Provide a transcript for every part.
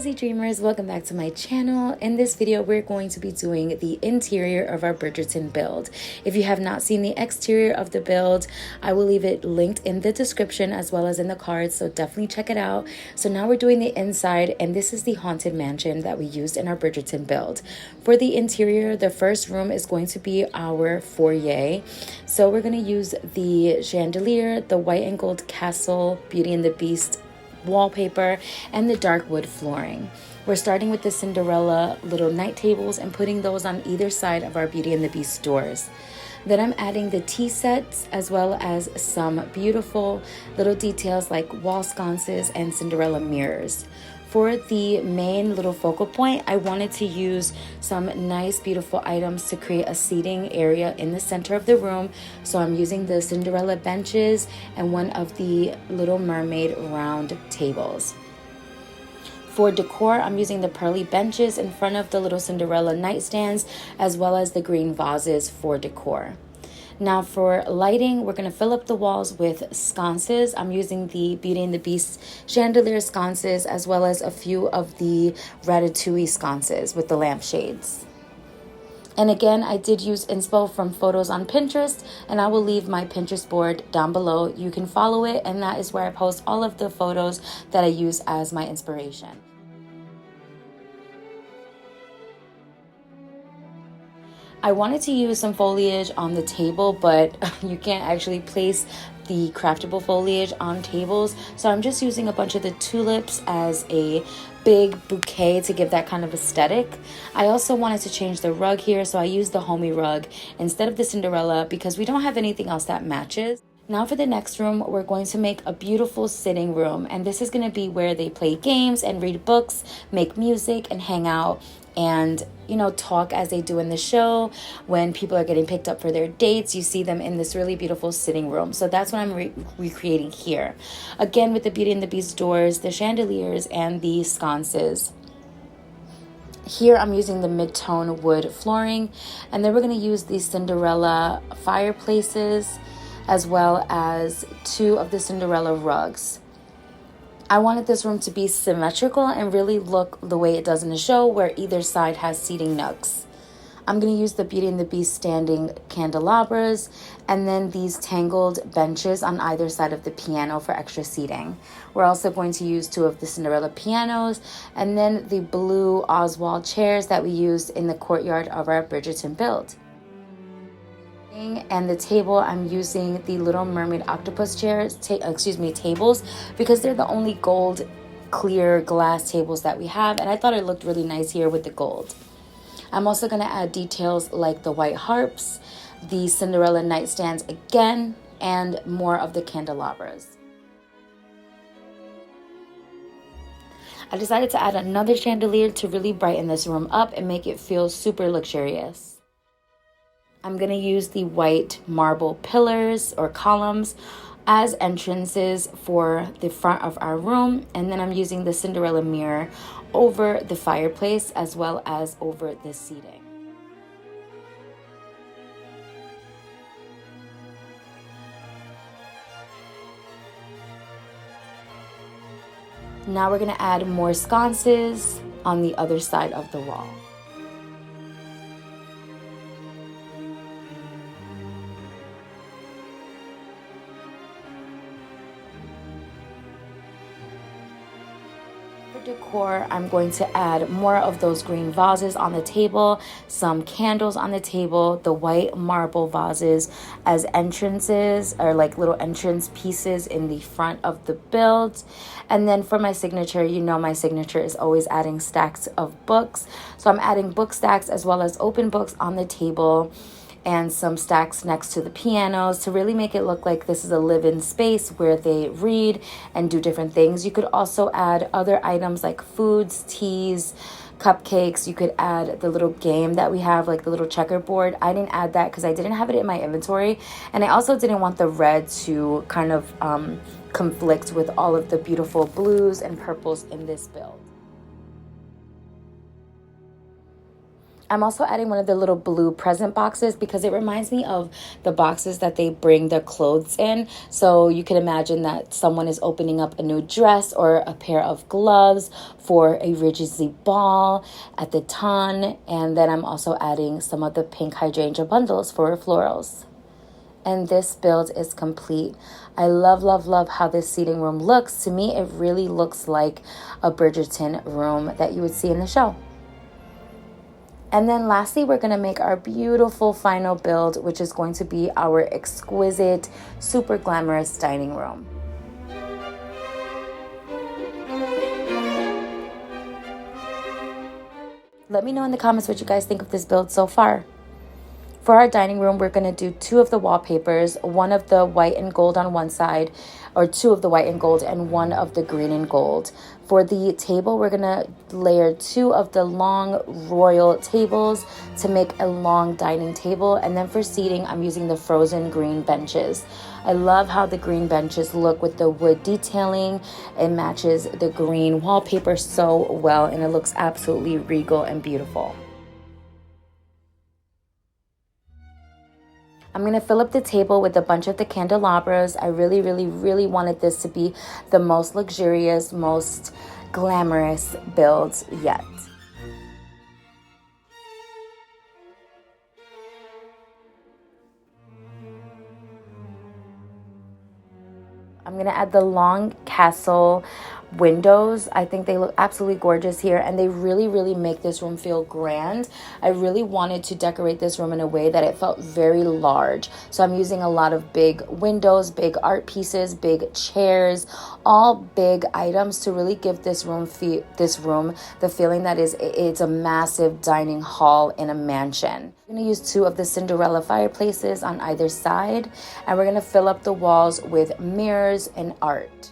cozy dreamers, welcome back to my channel. In this video we're going to be doing the interior of our Bridgerton build. If you have not seen the exterior of the build, I will leave it linked in the description as well as in the cards, so definitely check it out. So now we're doing the inside, and this is the haunted mansion that we used in our Bridgerton build. For the interior, the first room is going to be our foyer. So we're going to use the chandelier, the white and gold castle Beauty and the Beast wallpaper, and the dark wood flooring. We're starting with the Cinderella little night tables and putting those on either side of our Beauty and the Beast doors. Then I'm adding the tea sets as well as some beautiful little details like wall sconces and Cinderella mirrors. For the main little focal point, I wanted to use some nice, beautiful items to create a seating area in the center of the room. So I'm using the Cinderella benches and one of the Little Mermaid round tables. For decor, I'm using the pearly benches in front of the little Cinderella nightstands, as well as the green vases for decor. Now for lighting, we're going to fill up the walls with sconces. I'm using the Beauty and the Beast chandelier sconces as well as a few of the Ratatouille sconces with the lampshades. And again, I did use inspo from photos on Pinterest, and I will leave my Pinterest board down below. You can follow it, and that is where I post all of the photos that I use as my inspiration. I wanted to use some foliage on the table, but you can't actually place the craftable foliage on tables. So I'm just using a bunch of the tulips as a big bouquet to give that kind of aesthetic. I also wanted to change the rug here, so I used the homey rug instead of the Cinderella because we don't have anything else that matches. Now for the next room, we're going to make a beautiful sitting room, and this is going to be where they play games and read books, make music, and hang out and, you know, talk as they do in the show. When people are getting picked up for their dates, you see them in this really beautiful sitting room. So that's what I'm recreating here. Again, with the Beauty and the Beast doors, the chandeliers, and the sconces. Here I'm using the mid-tone wood flooring, and then we're going to use the Cinderella fireplaces as well as two of the Cinderella rugs. I wanted this room to be symmetrical and really look the way it does in the show, where either side has seating nooks. I'm going to use the Beauty and the Beast standing candelabras and then these tangled benches on either side of the piano for extra seating. We're also going to use two of the Cinderella pianos and then the blue Oswald chairs that we used in the courtyard of our Bridgerton build. And the table, I'm using the Little Mermaid octopus chairs, tables, because they're the only gold clear glass tables that we have, and I thought it looked really nice here with the gold. I'm also going to add details like the white harps, the Cinderella nightstands again, and more of the candelabras. I decided to add another chandelier to really brighten this room up and make it feel super luxurious. I'm going to use the white marble pillars or columns as entrances for the front of our room. And then I'm using the Cinderella mirror over the fireplace as well as over the seating. Now we're going to add more sconces on the other side of the wall. Decor, I'm going to add more of those green vases on the table, some candles on the table, the white marble vases as entrances or like little entrance pieces in the front of the build. And then for my signature, you know my signature is always adding stacks of books. So I'm adding book stacks as well as open books on the table and some stacks next to the pianos to really make it look like this is a live-in space where they read and do different things. You could also add other items like foods, teas, cupcakes. You could add the little game that we have, like the little checkerboard. I didn't add that because I didn't have it in my inventory, and I also didn't want the red to kind of conflict with all of the beautiful blues and purples in this build. I'm also adding one of the little blue present boxes because it reminds me of the boxes that they bring their clothes in. So you can imagine that someone is opening up a new dress or a pair of gloves for a Regency ball at the ton. And then I'm also adding some of the pink hydrangea bundles for florals. And this build is complete. I love, love, love how this seating room looks. To me, it really looks like a Bridgerton room that you would see in the show. And then lastly, we're going to make our beautiful final build, which is going to be our exquisite, super glamorous dining room. Let me know in the comments what you guys think of this build so far. For our dining room, we're going to do 2 of the wallpapers, one of the white and gold on one side, or 2 of the white and gold and 1 of the green and gold. For the table, we're going to layer 2 of the long royal tables to make a long dining table. And then for seating, I'm using the frozen green benches. I love how the green benches look with the wood detailing. It matches the green wallpaper so well, and it looks absolutely regal and beautiful. I'm going to fill up the table with a bunch of the candelabras. I really, really, really wanted this to be the most luxurious, most glamorous build yet. I'm going to add the long castle windows. I think they look absolutely gorgeous here, and they really, really make this room feel grand. I really wanted to decorate this room in a way that it felt very large. So I'm using a lot of big windows, big art pieces, big chairs, all big items to really give this room the feeling that it's a massive dining hall in a mansion. I'm going to use 2 of the Cinderella fireplaces on either side, and we're going to fill up the walls with mirrors and art.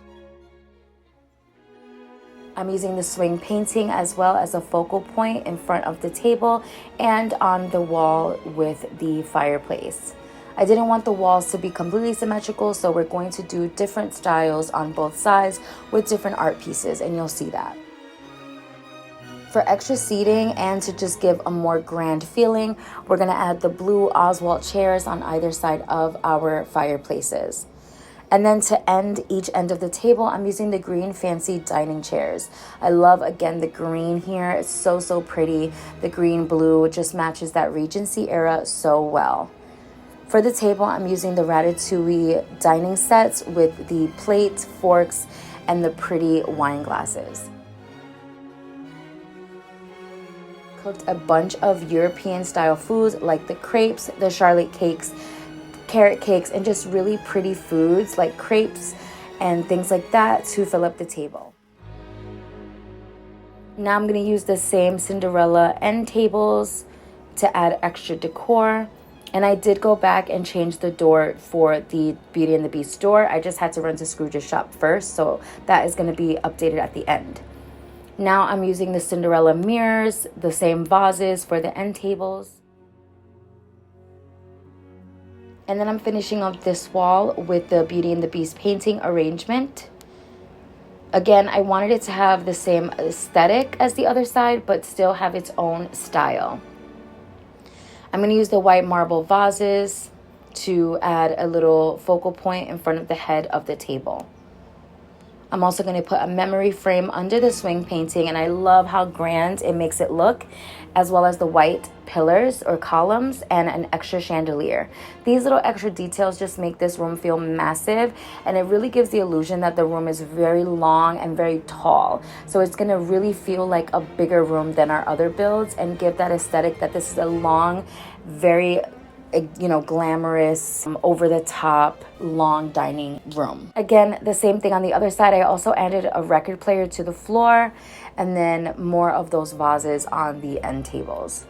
I'm using the swing painting as well as a focal point in front of the table and on the wall with the fireplace. I didn't want the walls to be completely symmetrical, so we're going to do different styles on both sides with different art pieces, and you'll see that. For extra seating and to just give a more grand feeling, we're going to add the blue Oswald chairs on either side of our fireplaces. And then to end each end of the table, I'm using the green fancy dining chairs. I love, again, the green here. It's so, so pretty. The green blue just matches that Regency era so well. For the table, I'm using the Ratatouille dining sets with the plates, forks, and the pretty wine glasses. Cooked a bunch of European style foods like the crepes, the Charlotte cakes, carrot cakes, and just really pretty foods like crepes and things like that to fill up the table. Now I'm going to use the same Cinderella end tables to add extra decor. And I did go back and change the door for the Beauty and the Beast door. I just had to run to Scrooge's shop first, so that is going to be updated at the end. Now I'm using the Cinderella mirrors, the same vases for the end tables. And then I'm finishing up this wall with the Beauty and the Beast painting arrangement. Again, I wanted it to have the same aesthetic as the other side, but still have its own style. I'm going to use the white marble vases to add a little focal point in front of the head of the table. I'm also going to put a memory frame under the swing painting, and I love how grand it makes it look, as well as the white pillars or columns and an extra chandelier. These little extra details just make this room feel massive, and it really gives the illusion that the room is very long and very tall. So it's going to really feel like a bigger room than our other builds and give that aesthetic that this is a long, very glamorous, over-the-top, long dining room. Again, the same thing on the other side. I also added a record player to the floor and then more of those vases on the end tables.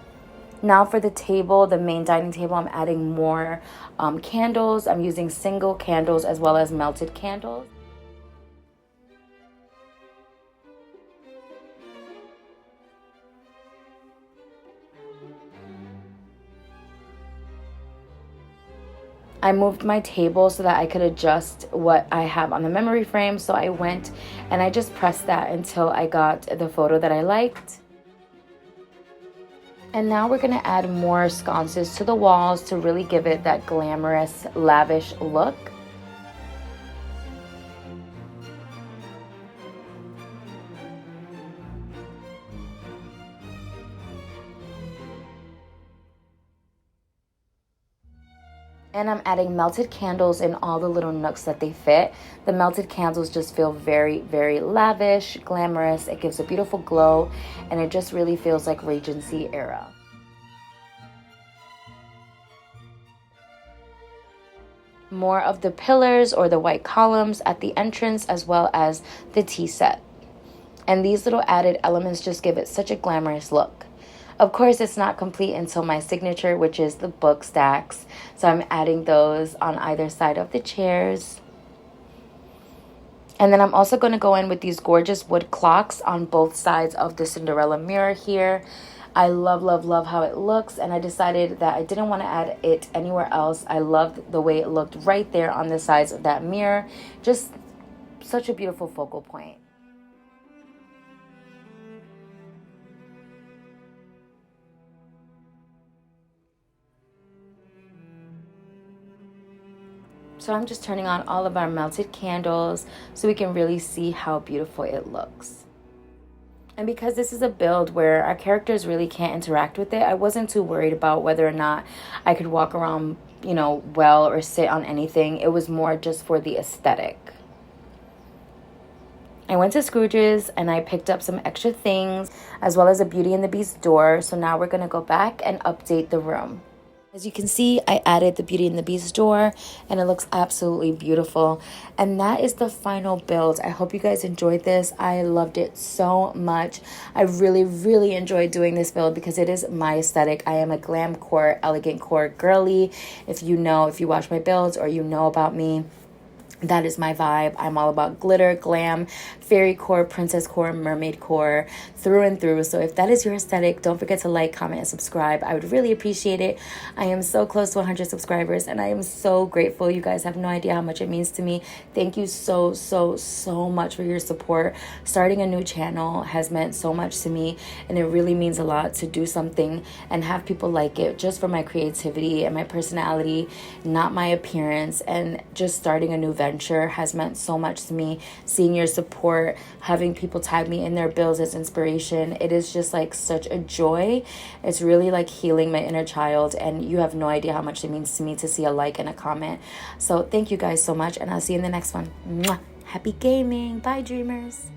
Now for the table, the main dining table, I'm adding more candles. I'm using single candles as well as melted candles. I moved my table so that I could adjust what I have on the memory frame. So I went and I just pressed that until I got the photo that I liked. And now we're going to add more sconces to the walls to really give it that glamorous, lavish look. And I'm adding melted candles in all the little nooks that they fit. The melted candles just feel very, very lavish, glamorous. It gives a beautiful glow, and it just really feels like Regency era. More of the pillars or the white columns at the entrance, as well as the tea set. And these little added elements just give it such a glamorous look. Of course, it's not complete until my signature, which is the book stacks. So I'm adding those on either side of the chairs. And then I'm also going to go in with these gorgeous wood clocks on both sides of the Cinderella mirror here. I love, love, love how it looks, and I decided that I didn't want to add it anywhere else. I loved the way it looked right there on the sides of that mirror. Just such a beautiful focal point. So I'm just turning on all of our melted candles so we can really see how beautiful it looks. And because this is a build where our characters really can't interact with it, I wasn't too worried about whether or not I could walk around, well, or sit on anything. It was more just for the aesthetic. I went to Scrooge's and I picked up some extra things, as well as a Beauty and the Beast door. So now we're going to go back and update the room. As you can see, I added the Beauty and the Beast door, and it looks absolutely beautiful. And that is the final build. I hope you guys enjoyed this. I loved it so much. I really, really enjoyed doing this build because it is my aesthetic. I am a glam core, elegant core girly. If you watch my builds or you know about me, that is my vibe. I'm all about glitter, glam, fairy core, princess core, mermaid core, through and through. So if that is your aesthetic, don't forget to like, comment, and subscribe. I would really appreciate it. I am so close to 100 subscribers, and I am so grateful. You guys have no idea how much it means to me. Thank you so, so, so much for your support. Starting a new channel has meant so much to me, and it really means a lot to do something and have people like it just for my creativity and my personality, not my appearance. And just starting a new venture has meant so much to me. Seeing your support, having people tag me in their builds as inspiration, it is just like such a joy. It's really like healing my inner child, and you have no idea how much it means to me to see a like and a comment. So thank you guys so much, and I'll see you in the next one. Mwah. Happy gaming. Bye, dreamers.